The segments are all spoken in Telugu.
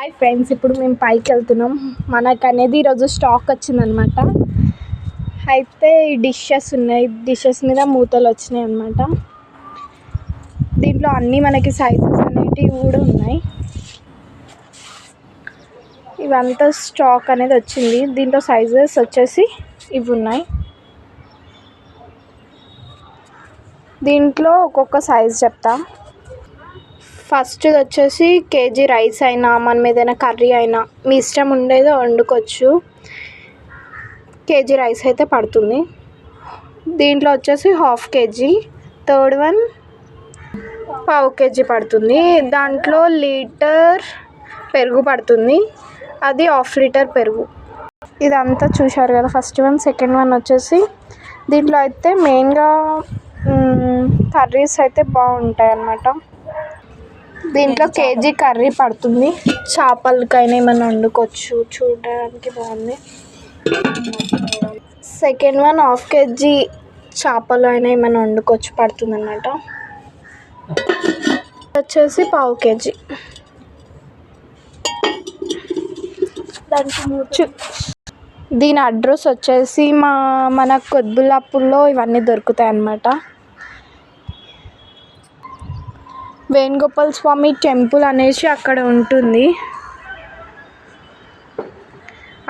హాయ్ ఫ్రెండ్స్, ఇప్పుడు మేము పైకి వెళ్తున్నాం. మనకు అనేది ఈరోజు స్టాక్ వచ్చిందనమాట. అయితే ఈ డిషెస్ ఉన్నాయి, డిషెస్ మీద మూతలు వచ్చినాయి అనమాట. దీంట్లో అన్నీ మనకి సైజెస్ అనేటివి కూడా ఉన్నాయి. ఇవంతా స్టాక్ అనేది వచ్చింది. దీంట్లో సైజెస్ వచ్చేసి ఇవి ఉన్నాయి. దీంట్లో ఒక్కొక్క సైజ్ చెప్తా. ఫస్ట్ వచ్చేసి కేజీ రైస్ అయినా, మనం ఏదైనా కర్రీ అయినా మీ ఇష్టం ఉండేదో వండుకోవచ్చు. కేజీ రైస్ అయితే పడుతుంది. దీంట్లో వచ్చేసి హాఫ్ కేజీ, థర్డ్ వన్ పావు కేజీ పడుతుంది. దాంట్లో లీటర్ పెరుగు పడుతుంది, అది హాఫ్ లీటర్ పెరుగు. ఇదంతా చూశారు కదా. ఫస్ట్ వన్, సెకండ్ వన్ వచ్చేసి దీంట్లో అయితే మెయిన్గా కర్రీస్ అయితే బాగుంటాయి అన్నమాట. దీంట్లో కేజీ కర్రీ పడుతుంది. చేపలకైనా ఏమైనా వండుకోవచ్చు, చూడడానికి బాగుంది. సెకండ్ వన్ హాఫ్ కేజీ చేపలు అయినా ఏమైనా వండుకోవచ్చు, పడుతుంది అన్నమాట. వచ్చేసి పావు కేజీ. దీని అడ్రస్ వచ్చేసి మన కొద్బుల్లాపూర్లో ఇవన్నీ దొరుకుతాయి అన్నమాట. వేణుగోపాల్ స్వామి టెంపుల్ అనేసి అక్కడ ఉంటుంది.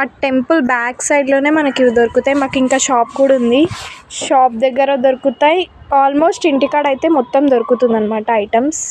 ఆ టెంపుల్ బ్యాక్ సైడ్లోనే మనకి ఇవి దొరుకుతాయి. మాకు ఇంకా షాప్ కూడా ఉంది. షాప్ దగ్గర దొరుకుతాయి. ఆల్మోస్ట్ ఇంటికాడ అయితే మొత్తం దొరుకుతుంది అన్నమాట ఐటమ్స్.